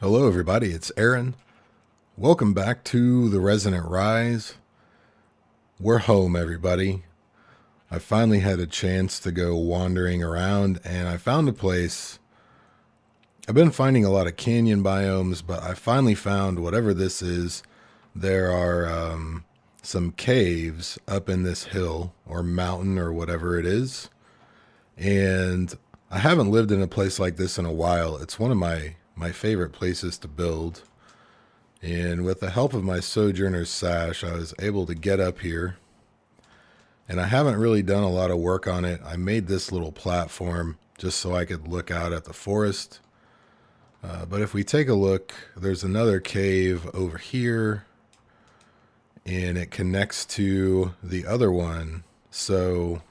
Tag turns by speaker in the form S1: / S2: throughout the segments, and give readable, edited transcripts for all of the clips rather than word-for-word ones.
S1: Hello everybody, it's Aaron. Welcome back to the Resonant Rise. We're home, everybody. I finally had a chance to go wandering around and I found a place. I've been finding a lot of canyon biomes, but I finally found whatever this is. There are some caves up in this hill or mountain or whatever it is. And I haven't lived in a place like this in a while. It's one of my favorite places to build. And with the help of my Sojourner's Sash, I was able to get up here. And I haven't really done a lot of work on it. I made this little platform just so I could look out at the forest. But if we take a look, there's another cave over here. And it connects to the other one. So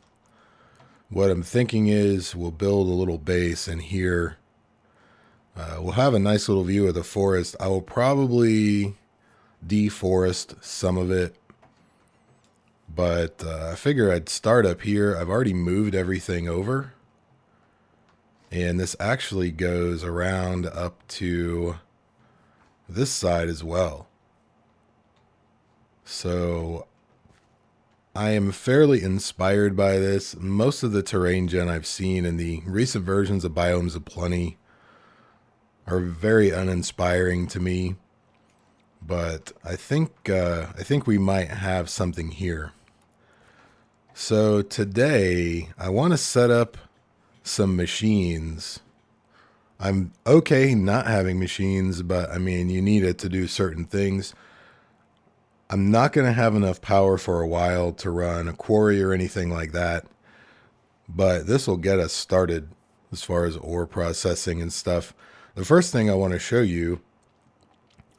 S1: what I'm thinking is we'll build a little base in here. We'll have a nice little view of the forest. I will probably deforest some of it, but I figure I'd start up here. I've already moved everything over, and this actually goes around up to this side as well. So I am fairly inspired by this. Most of the terrain gen I've seen in the recent versions of Biomes of Plenty are very uninspiring to me, but I think we might have something here. So today I want to set up some machines. I'm okay not having machines, but I mean, you need it to do certain things. I'm not going to have enough power for a while to run a quarry or anything like that, but this will get us started as far as ore processing and stuff. The first thing I want to show you,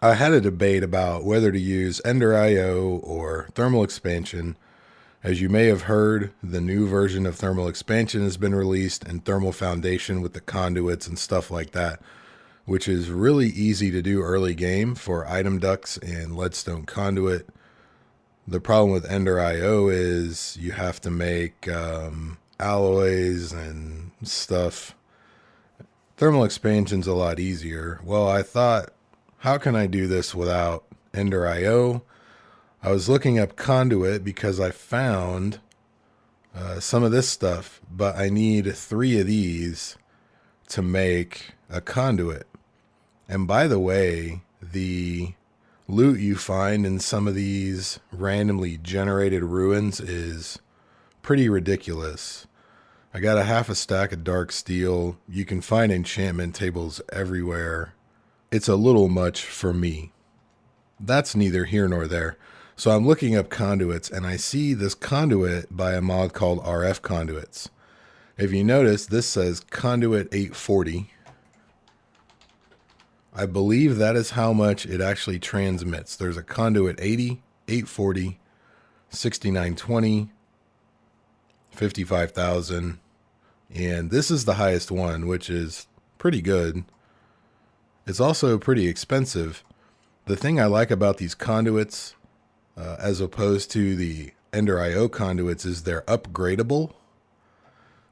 S1: I had a debate about whether to use Ender IO or thermal expansion. As you may have heard, the new version of thermal expansion has been released, and thermal foundation with the conduits and stuff like that, which is really easy to do early game for item ducts and leadstone conduit. The problem with Ender IO is you have to make alloys and stuff. Thermal expansion's a lot easier. Well, I thought, how can I do this without Ender IO? I was looking up conduit because I found some of this stuff, but I need 3 of these to make a conduit. And by the way, the loot you find in some of these randomly generated ruins is pretty ridiculous. I got a half a stack of dark steel. You can find enchantment tables everywhere. It's a little much for me. That's neither here nor there. So I'm looking up conduits and I see this conduit by a mod called RF Conduits. If you notice, this says conduit 840. I believe that is how much it actually transmits. There's a conduit 80, 840, 6920, 55,000, and this is the highest one, which is pretty good. It's also pretty expensive. The thing I like about these conduits, as opposed to the Ender IO conduits, is they're upgradable.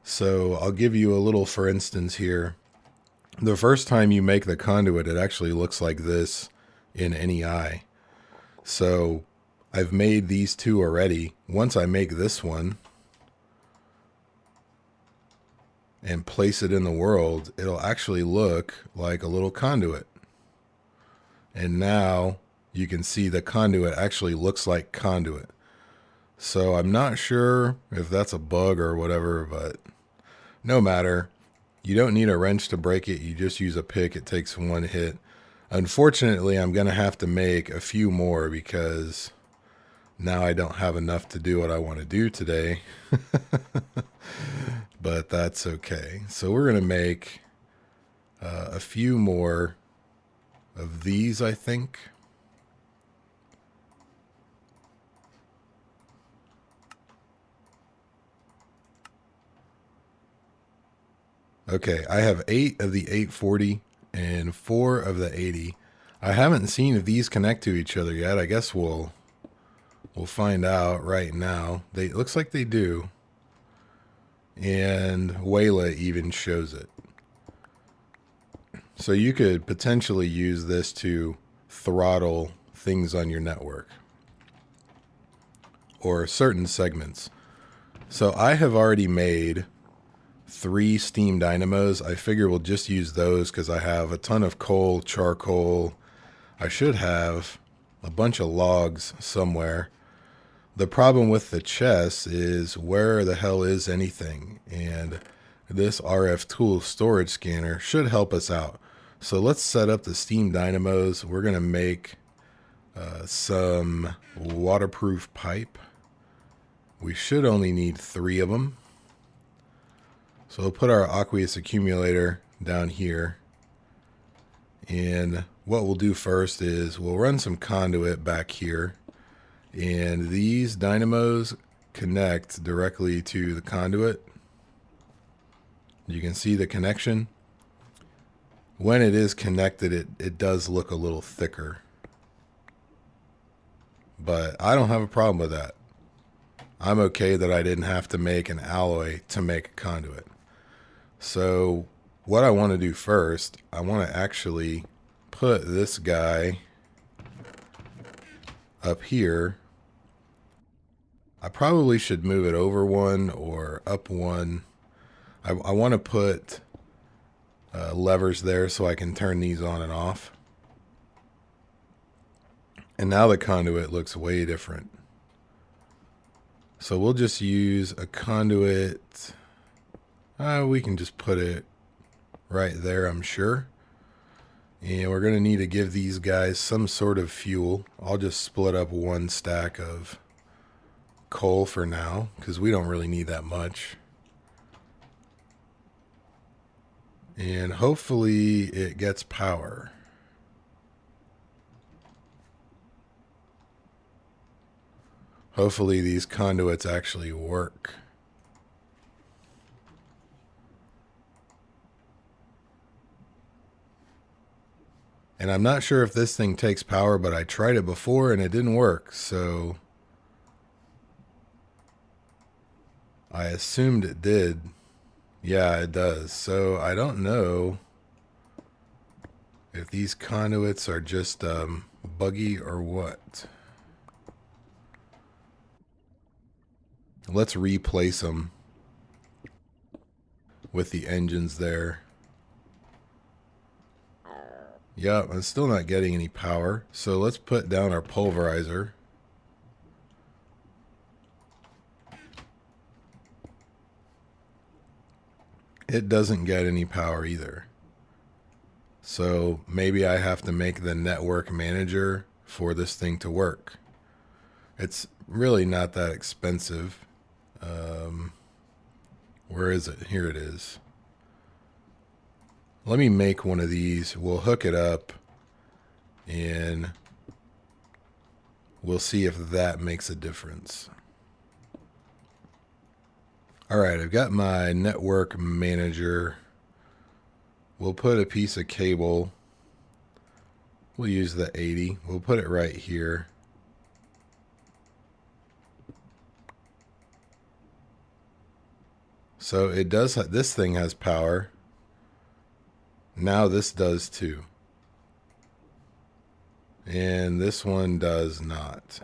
S1: So I'll give you a little for instance here. The first time you make the conduit, it actually looks like this in NEI. So I've made these 2 already. Once I make this one and place it in the world, it'll actually look like a little conduit. And now you can see the conduit actually looks like conduit. So I'm not sure if that's a bug or whatever, but no matter. You don't need a wrench to break it. You just use a pick. It takes 1 hit. Unfortunately, I'm going to have to make a few more because now I don't have enough to do what I want to do today. But that's okay. So we're going to make a few more of these, I think. Okay, I have 8 of the 840 and 4 of the 80. I haven't seen if these connect to each other yet. I guess we'll find out right now. It looks like they do. And Wayla even shows it. So you could potentially use this to throttle things on your network or certain segments. So I have already made 3 steam dynamos. I figure we'll just use those because I have a ton of coal, charcoal. I should have a bunch of logs somewhere. The problem with the chest is where the hell is anything? And this RF tool storage scanner should help us out. So let's set up the steam dynamos. We're going to make some waterproof pipe. We should only need 3 of them. So we'll put our aqueous accumulator down here. And what we'll do first is we'll run some conduit back here. And these dynamos connect directly to the conduit. You can see the connection. When it is connected, it does look a little thicker. But I don't have a problem with that. I'm okay that I didn't have to make an alloy to make a conduit. So what I want to do first, I want to actually put this guy up here. I probably should move it over 1 or up 1. I want to put levers there so I can turn these on and off. And now the conduit looks way different. So we'll just use a conduit. We can just put it right there, I'm sure. And we're going to need to give these guys some sort of fuel. I'll just split up 1 stack of coal for now because we don't really need that much. And hopefully it gets power. Hopefully these conduits actually work. And I'm not sure if this thing takes power, but I tried it before and it didn't work, so I assumed it did. Yeah, it does. So I don't know if these conduits are just buggy or what. Let's replace them with the engines there. Yeah, I'm still not getting any power. So let's put down our pulverizer. It doesn't get any power either. So maybe I have to make the network manager for this thing to work. It's really not that expensive. Where is it? Here it is. Let me make one of these. We'll hook it up and we'll see if that makes a difference. All right, I've got my network manager. We'll put a piece of cable. We'll use the 80. We'll put it right here. So it does, this thing has power. Now this does too. And this one does not.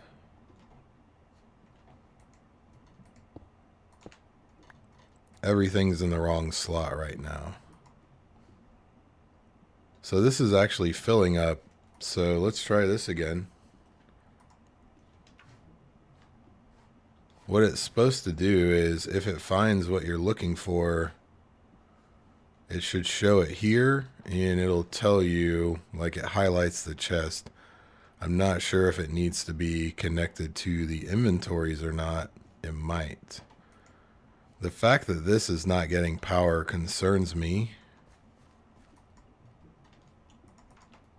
S1: Everything's in the wrong slot right now. So this is actually filling up. So let's try this again. What it's supposed to do is if it finds what you're looking for, it should show it here and it'll tell you, like it highlights the chest. I'm not sure if it needs to be connected to the inventories or not. It might. The fact that this is not getting power concerns me.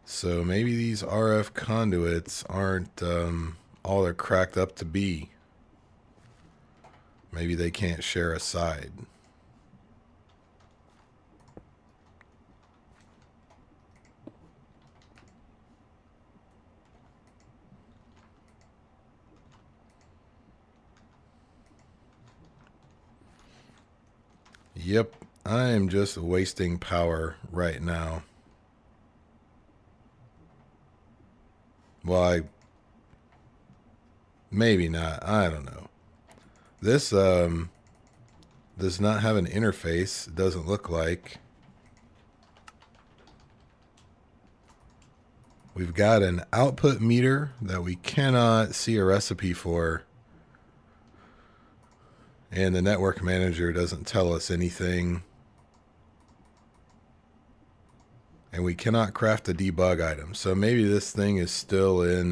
S1: So maybe these RF conduits aren't all they're cracked up to be. Maybe they can't share a side. Yep, I am just wasting power right now. Well, maybe not. I don't know. This does not have an interface. It doesn't look like. We've got an output meter that we cannot see a recipe for. And the network manager doesn't tell us anything. And we cannot craft a debug item. So maybe this thing is still in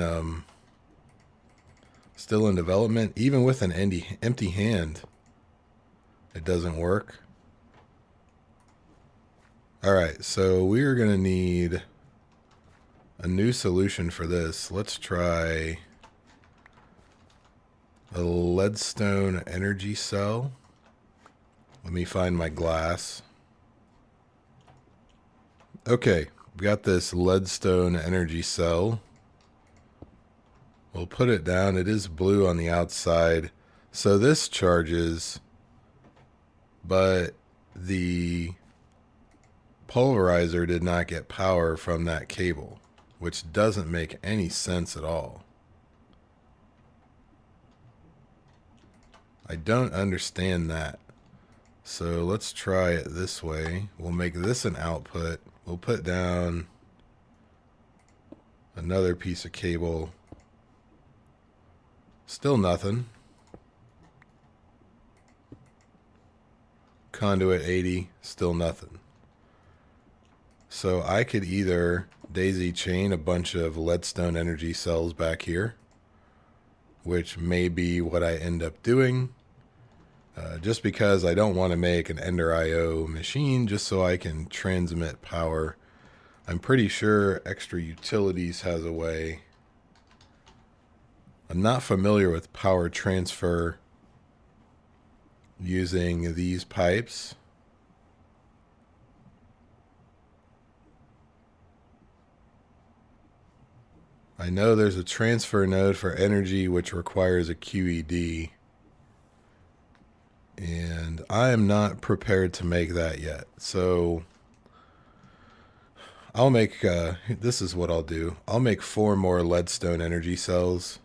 S1: development. Even with an empty hand, it doesn't work. Alright, so we're going to need a new solution for this. Let's try a leadstone energy cell. Let me find my glass. Okay, we got this leadstone energy cell. We'll put it down. It is blue on the outside. So this charges, but the polarizer did not get power from that cable, which doesn't make any sense at all. I don't understand that. So let's try it this way. We'll make this an output. We'll put down another piece of cable. Still nothing. Conduit 80, still nothing. So I could either daisy chain a bunch of leadstone energy cells back here, which may be what I end up doing, just because I don't want to make an Ender IO machine just so I can transmit power. I'm pretty sure Extra Utilities has a way. I'm not familiar with power transfer using these pipes. I know there's a transfer node for energy which requires a QED, and I am not prepared to make that yet. So I'll make, this is what I'll do. I'll make 4 more leadstone energy cells.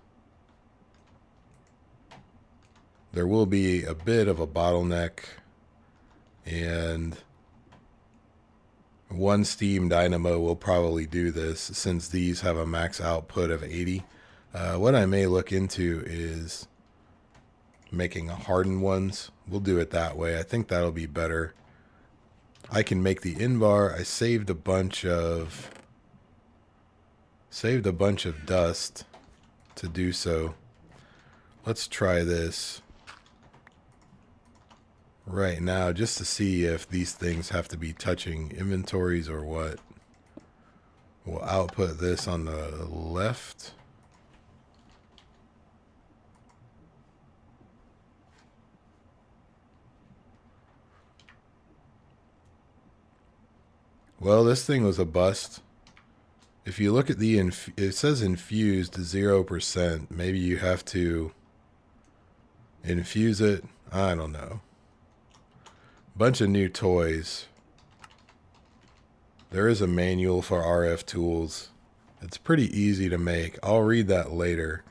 S1: There will be a bit of a bottleneck, and one steam dynamo will probably do this since these have a max output of 80. What I may look into is making hardened ones. We'll do it that way. I think that'll be better. I can make the in-bar. I saved a bunch of dust to do so. Let's try this right now just to see if these things have to be touching inventories or what. We'll output this on the left. Well, this thing was a bust. If you look at the, it says infused 0%. Maybe you have to infuse it. I don't know. Bunch of new toys. There is a manual for RF tools. It's pretty easy to make. I'll read that later.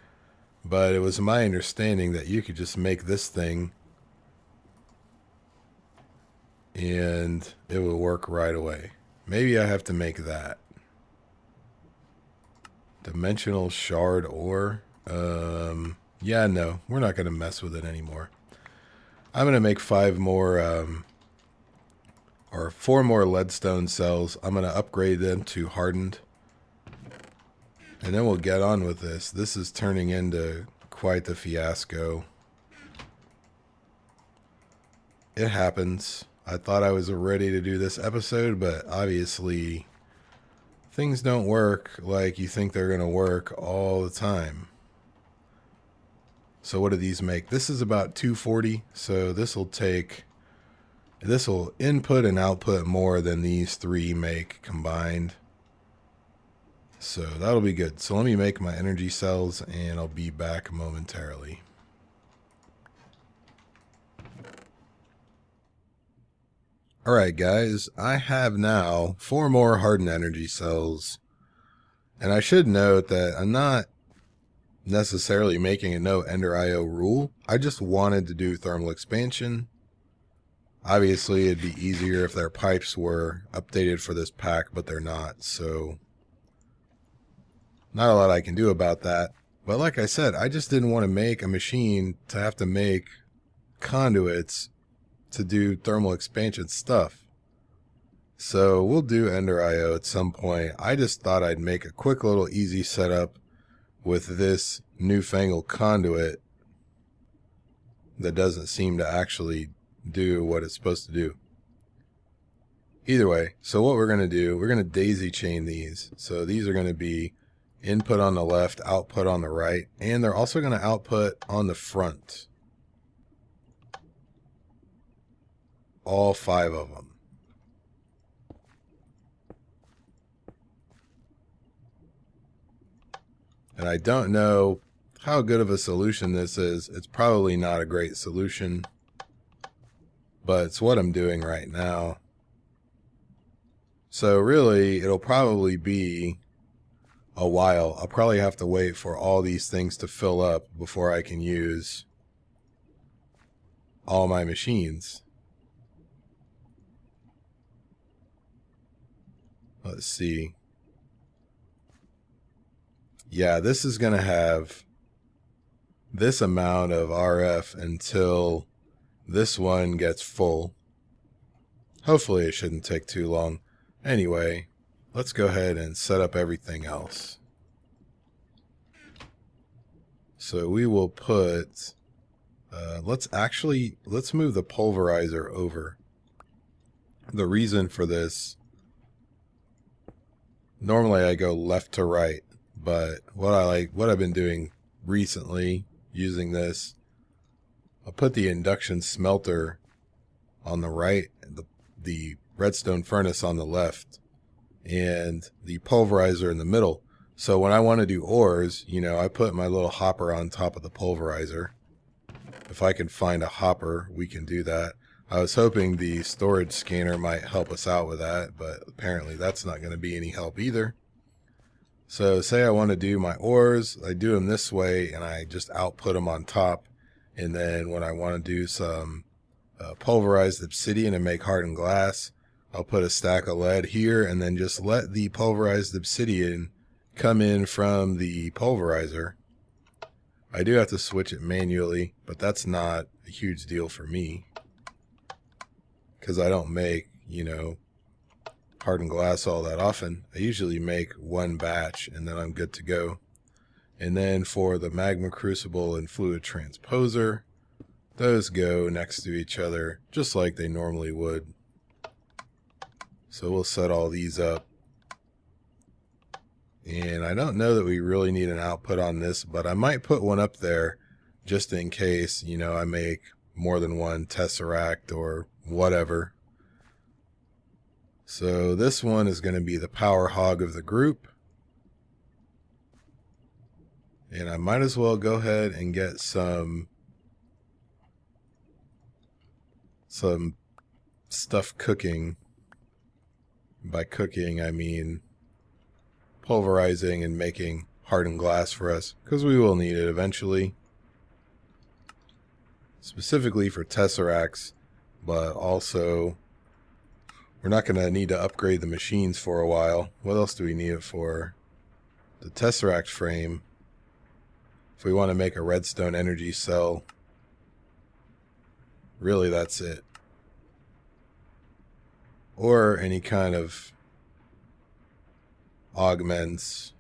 S1: But it was my understanding that you could just make this thing and it will work right away. Maybe I have to make that. Dimensional shard ore. Yeah, no, we're not going to mess with it anymore. I'm going to make 5 more, or 4 more leadstone cells. I'm going to upgrade them to hardened. And then we'll get on with this. This is turning into quite the fiasco. It happens. I thought I was ready to do this episode, but obviously things don't work like you think they're going to work all the time. So what do these make? This is about 240, so this will input and output more than these 3 make combined. So that'll be good. So let me make my energy cells and I'll be back momentarily. Alright guys, I have now 4 more hardened energy cells. And I should note that I'm not necessarily making a no Ender IO rule. I just wanted to do thermal expansion. Obviously, it'd be easier if their pipes were updated for this pack, but they're not, so not a lot I can do about that. But like I said, I just didn't want to make a machine to have to make conduits to do thermal expansion stuff. So we'll do Ender IO at some point. I just thought I'd make a quick little easy setup with this newfangled conduit that doesn't seem to actually do what it's supposed to do. Either way, so what we're going to do, we're going to daisy chain these. So these are going to be input on the left, output on the right, and they're also going to output on the front. All 5 of them. And I don't know how good of a solution this is. It's probably not a great solution, but it's what I'm doing right now. So really, it'll probably be a while. I'll probably have to wait for all these things to fill up before I can use all my machines. Let's see. Yeah, this is going to have this amount of RF until this one gets full. Hopefully it shouldn't take too long. Anyway, let's go ahead and set up everything else. So we will put, let's move the pulverizer over. The reason for this, normally I go left to right, but what I've been doing recently using this, I'll put the induction smelter on the right, the redstone furnace on the left, and the pulverizer in the middle. So when I want to do ores, you know, I put my little hopper on top of the pulverizer. If I can find a hopper, we can do that. I was hoping the storage scanner might help us out with that, but apparently that's not going to be any help either. So say I want to do my ores, I do them this way, and I just output them on top. And then when I want to do some pulverized obsidian and make hardened glass, I'll put a stack of lead here and then just let the pulverized obsidian come in from the pulverizer. I do have to switch it manually, but that's not a huge deal for me, because I don't make, you know, hardened glass all that often. I usually make one batch and then I'm good to go. And then for the magma crucible and fluid transposer, those go next to each other just like they normally would. So we'll set all these up. And I don't know that we really need an output on this, but I might put one up there just in case, you know, I make more than one tesseract or whatever. So this one is going to be the power hog of the group. And I might as well go ahead and get some stuff cooking. By cooking, I mean pulverizing and making hardened glass for us, because we will need it eventually. Specifically for tesseracts, but also we're not going to need to upgrade the machines for a while. What else do we need it for? The tesseract frame. If we want to make a redstone energy cell, really that's it. Or any kind of augments.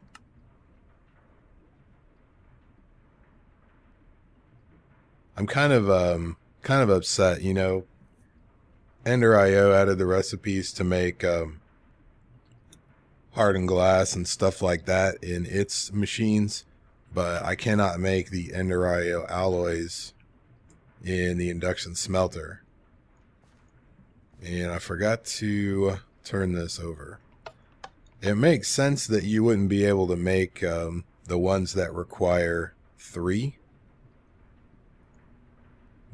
S1: I'm kind of upset, you know. Ender IO added the recipes to make hardened glass and stuff like that in its machines, but I cannot make the Ender IO alloys in the induction smelter. And I forgot to turn this over. It makes sense that you wouldn't be able to make the ones that require 3.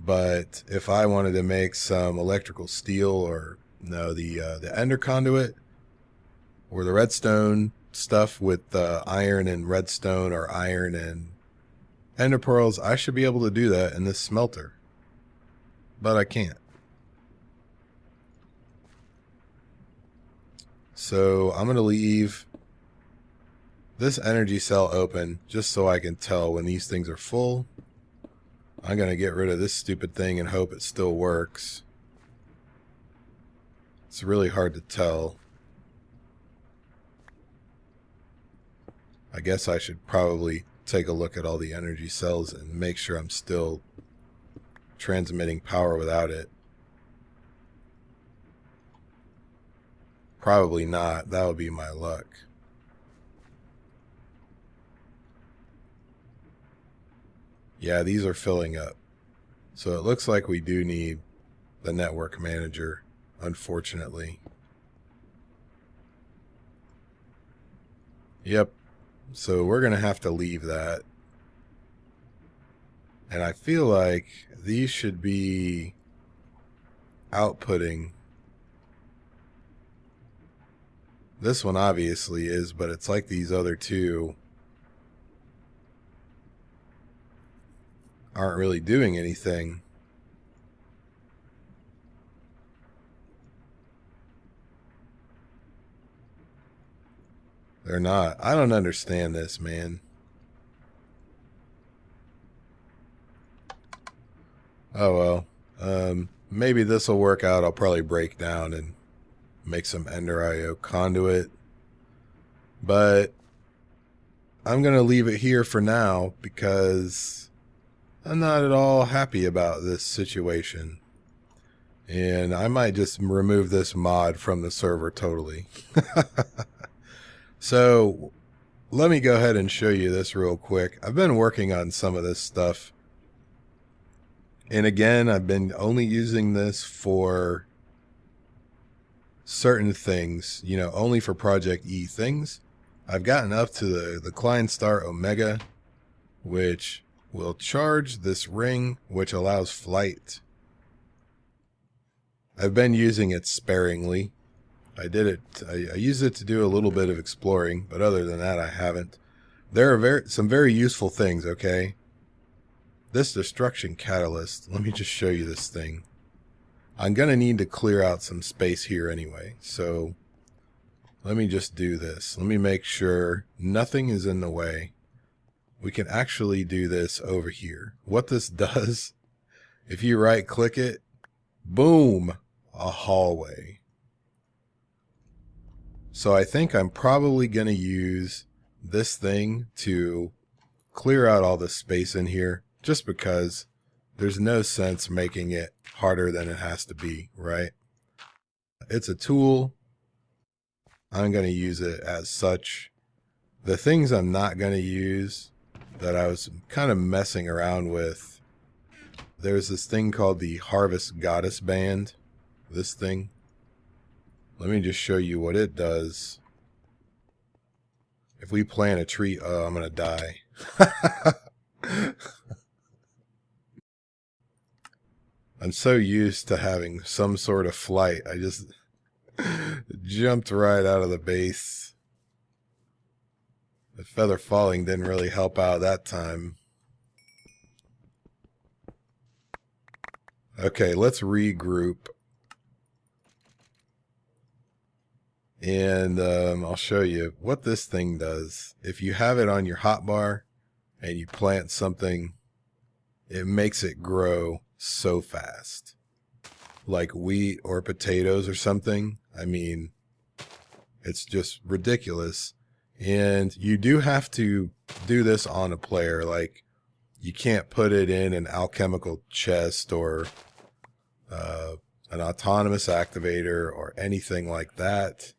S1: But if I wanted to make some electrical steel, or no, the ender conduit or the redstone stuff with iron and redstone or iron and ender pearls, I should be able to do that in this smelter. But I can't. So I'm going to leave this energy cell open just so I can tell when these things are full. I'm going to get rid of this stupid thing and hope it still works. It's really hard to tell. I guess I should probably take a look at all the energy cells and make sure I'm still transmitting power without it. Probably not. That would be my luck. Yeah, these are filling up. So it looks like we do need the network manager, unfortunately. Yep. So we're going to have to leave that. And I feel like these should be outputting. This one obviously is, but it's like these other two aren't really doing anything. They're not. I don't understand this, man. Oh well. Maybe this will work out. I'll probably break down and make some Ender IO conduit. But I'm going to leave it here for now because I'm not at all happy about this situation. And I might just remove this mod from the server totally. So let me go ahead and show you this real quick. I've been working on some of this stuff. And again, I've been only using this for certain things, you know, only for ProjectE things. I've gotten up to the Klein Star Omega, which will charge this ring, which allows flight. I've been using it sparingly. I used it to do a little bit of exploring, but other than that, I haven't. There are some very useful things, okay? This destruction catalyst, let me just show you this thing. I'm going to need to clear out some space here anyway, so let me just do this. Let me make sure nothing is in the way. We can actually do this over here. What this does, if you right click it, boom, a hallway. So I think I'm probably going to use this thing to clear out all the space in here, just because there's no sense making it harder than it has to be, right? It's a tool. I'm going to use it as such. The things I'm not going to use that I was kind of messing around with, there's this thing called the Harvest Goddess Band. This thing. Let me just show you what it does. If we plant a tree, oh, I'm going to die. I'm so used to having some sort of flight. I just jumped right out of the base. The feather falling didn't really help out that time. Okay, let's regroup. And I'll show you what this thing does. If you have it on your hotbar and you plant something, it makes it grow so fast. Like wheat or potatoes or something. I mean, it's just ridiculous. And you do have to do this on a player. Like, you can't put it in an alchemical chest or an autonomous activator or anything like that.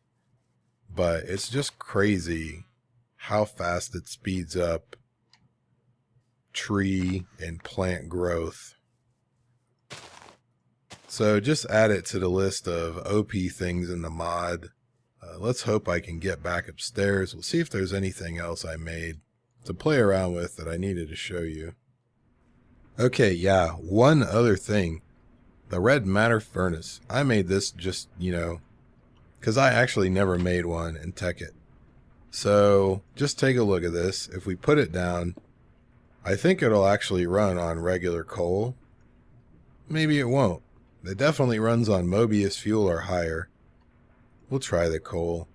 S1: But it's just crazy how fast it speeds up tree and plant growth. So just add it to the list of OP things in the mod. Let's hope I can get back upstairs. We'll see if there's anything else I made to play around with that I needed to show you. Okay, yeah, one other thing. The red matter furnace. I made this just, you know, because I actually never made one in TechIt. So just take a look at this. If we put it down, I think it'll actually run on regular coal. Maybe it won't. It definitely runs on Mobius fuel or higher. We'll try the coal.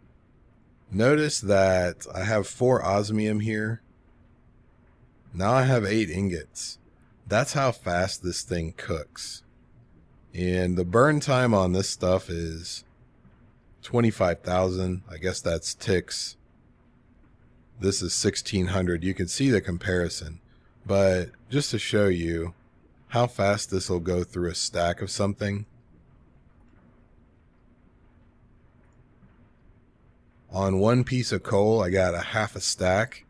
S1: Notice that I have 4 osmium here. Now I have 8 ingots. That's how fast this thing cooks. And the burn time on this stuff is 25,000. I guess that's ticks. This is 1600. You can see the comparison. But just to show you how fast this will go through a stack of something. On one piece of coal, I got a half a stack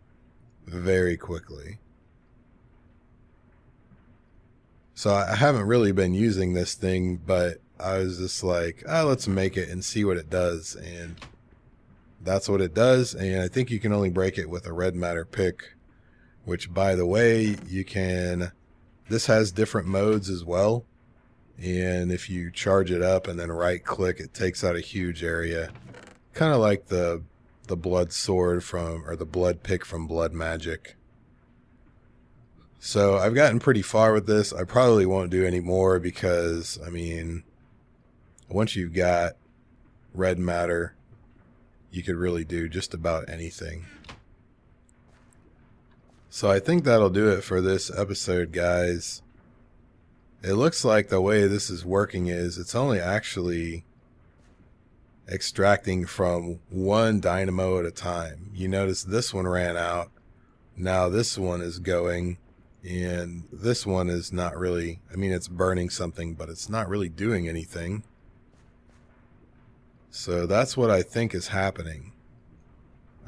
S1: very quickly. So I haven't really been using this thing, but I was just like, let's make it and see what it does. And that's what it does. And I think you can only break it with a red matter pick, which, by the way, you can... This has different modes as well, and if you charge it up and then right click, it takes out a huge area, kind of like the blood sword from, or the blood pick from Blood Magic. So I've gotten pretty far with this. I probably won't do any more because, I mean, once you've got red matter, you could really do just about anything. So I think that'll do it for this episode, guys. It looks like the way this is working is it's only actually extracting from one dynamo at a time. You notice this one ran out. Now this one is going, and this one is not really, I mean, it's burning something, but it's not really doing anything. So that's what I think is happening.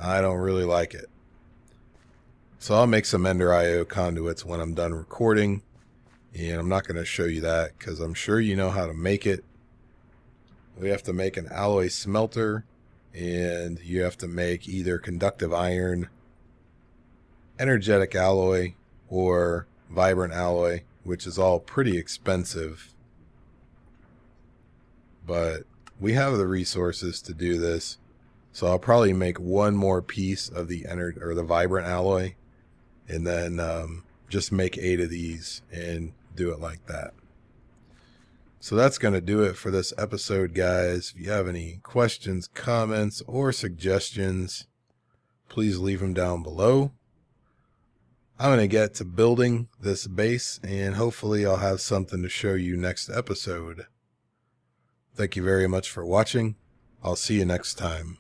S1: I don't really like it. So I'll make some Ender IO conduits when I'm done recording, and I'm not going to show you that because I'm sure you know how to make it. We have to make an alloy smelter, and you have to make either conductive iron, energetic alloy, or vibrant alloy, which is all pretty expensive. But we have the resources to do this, so I'll probably make one more piece of the the vibrant alloy, and then just make 8 of these and do it like that. So that's going to do it for this episode, guys. If you have any questions, comments, or suggestions, please leave them down below. I'm going to get to building this base, and hopefully I'll have something to show you next episode. Thank you very much for watching. I'll see you next time.